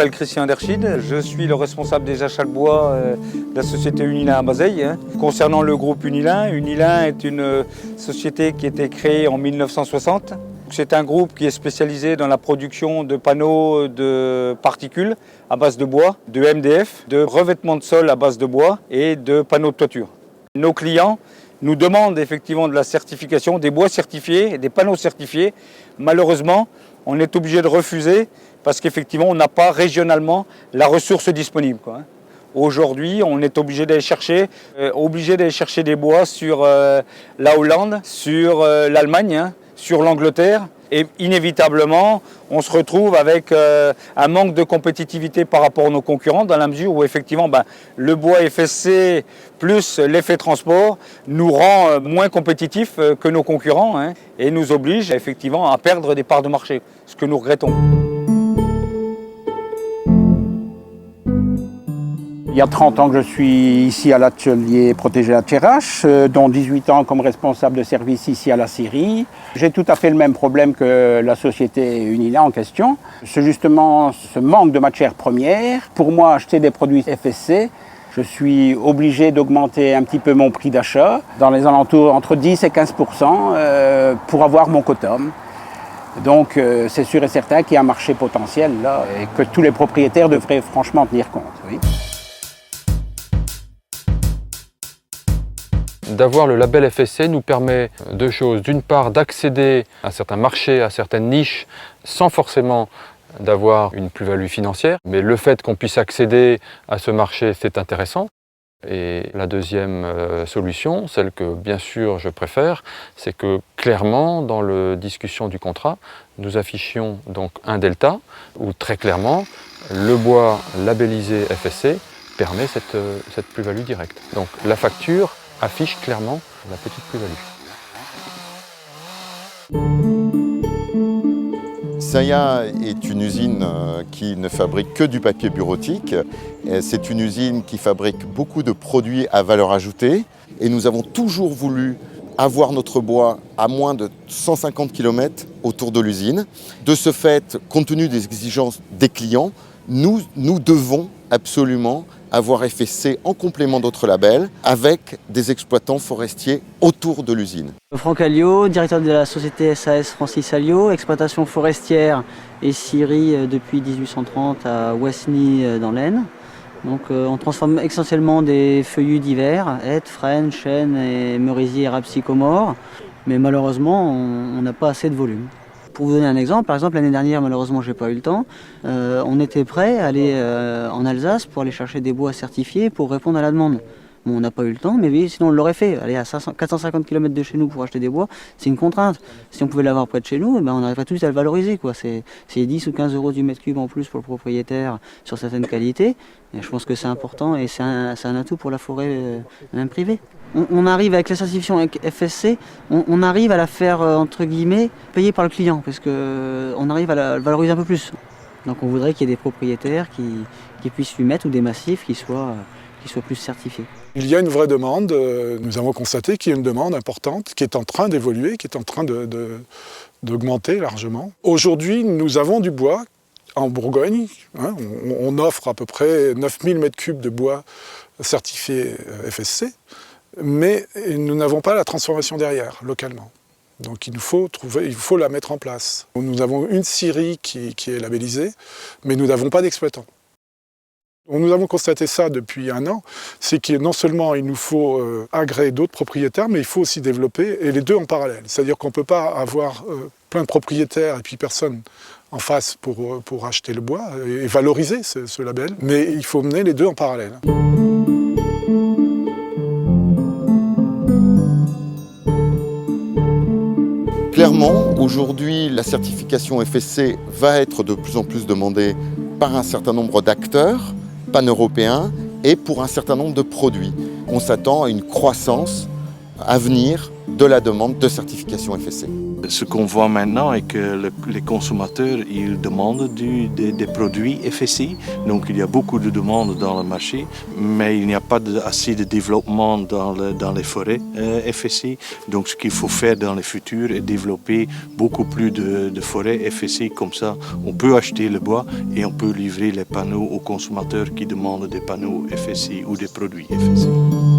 m'appelle Christian Derchid, je suis le responsable des achats de bois de la société Unilin à Bazeilles. Concernant le groupe Unilin, Unilin est une société qui a été créée en 1960. C'est un groupe qui est spécialisé dans la production de panneaux de particules à base de bois, de MDF, de revêtements de sol à base de bois et de panneaux de toiture. Nos clients nous demandent effectivement de la certification, des bois certifiés, des panneaux certifiés. Malheureusement, on est obligé de refuser parce qu'effectivement, on n'a pas régionalement la ressource disponible, quoi. Aujourd'hui, on est obligé d'aller chercher des bois sur la Hollande, sur l'Allemagne, sur l'Angleterre. Et inévitablement, on se retrouve avec un manque de compétitivité par rapport à nos concurrents, dans la mesure où effectivement le bois FSC plus l'effet transport nous rend moins compétitifs que nos concurrents, et nous oblige effectivement à perdre des parts de marché, ce que nous regrettons. Il y a 30 ans que je suis ici à l'atelier protégé à Thiérache, dont 18 ans comme responsable de service ici à la scierie. J'ai tout à fait le même problème que la société Unilin en question. C'est justement ce manque de matières premières. Pour moi, acheter des produits FSC, je suis obligé d'augmenter un petit peu mon prix d'achat, dans les alentours entre 10 et 15% pour avoir mon quota. Donc c'est sûr et certain qu'il y a un marché potentiel là et que tous les propriétaires devraient franchement tenir compte. Oui. D'avoir le label FSC nous permet deux choses. D'une part, d'accéder à certains marchés, à certaines niches, sans forcément d'avoir une plus-value financière. Mais le fait qu'on puisse accéder à ce marché, c'est intéressant. Et la deuxième solution, celle que bien sûr je préfère, c'est que clairement, dans la discussion du contrat, nous affichions donc un delta, où très clairement, le bois labellisé FSC permet cette plus-value directe. Donc la facture affiche clairement la petite plus-value. Saillat est une usine qui ne fabrique que du papier bureautique. C'est une usine qui fabrique beaucoup de produits à valeur ajoutée. Et nous avons toujours voulu avoir notre bois à moins de 150 km autour de l'usine. De ce fait, compte tenu des exigences des clients, nous devons absolument avoir FSC en complément d'autres labels avec des exploitants forestiers autour de l'usine. Franck Alliot, directeur de la société SAS Francis Alliot, exploitation forestière et scierie depuis 1830 à Wasny dans l'Aisne. Donc on transforme essentiellement des feuillus divers, hêtres, frênes, chênes et merisiers arabes sycomores, mais malheureusement on n'a pas assez de volume. Pour vous donner un exemple, par exemple l'année dernière, malheureusement j'ai pas eu le temps, on était prêt à aller en Alsace pour aller chercher des bois certifiés pour répondre à la demande. Bon, on n'a pas eu le temps, mais oui, sinon on l'aurait fait. Aller à 450 km de chez nous pour acheter des bois, c'est une contrainte. Si on pouvait l'avoir près de chez nous, on n'arriverait tout de suite à le valoriser, quoi. C'est 10 ou 15 euros du mètre cube en plus pour le propriétaire sur certaines qualités. Et je pense que c'est important et c'est un atout pour la forêt même privée. On arrive avec la certification FSC, on arrive à la faire, entre guillemets, payer par le client, parce qu'on arrive à la valoriser un peu plus. Donc on voudrait qu'il y ait des propriétaires qui puissent lui mettre, ou des massifs qui soient plus certifiés. Il y a une vraie demande, nous avons constaté qu'il y a une demande importante qui est en train d'évoluer, qui est en train d'augmenter largement. Aujourd'hui, nous avons du bois en Bourgogne, on offre à peu près 9000 m3 de bois certifié FSC, mais nous n'avons pas la transformation derrière, localement. Donc il faut la mettre en place. Nous avons une scierie qui est labellisée, mais nous n'avons pas d'exploitant. Nous avons constaté ça depuis 1 an, c'est que non seulement il nous faut agréer d'autres propriétaires, mais il faut aussi développer, et les deux en parallèle. C'est-à-dire qu'on ne peut pas avoir plein de propriétaires et puis personne en face pour acheter le bois et valoriser ce label, mais il faut mener les deux en parallèle. Clairement, aujourd'hui, la certification FSC va être de plus en plus demandée par un certain nombre d'acteurs pan-européens et pour un certain nombre de produits. On s'attend à une croissance à venir de la demande de certification FSC. Ce qu'on voit maintenant est que les consommateurs ils demandent des produits FSI. Donc il y a beaucoup de demandes dans le marché, mais il n'y a pas assez de développement dans les forêts FSI. Donc ce qu'il faut faire dans le futur est développer beaucoup plus de forêts FSI. Comme ça, on peut acheter le bois et on peut livrer les panneaux aux consommateurs qui demandent des panneaux FSI ou des produits FSI.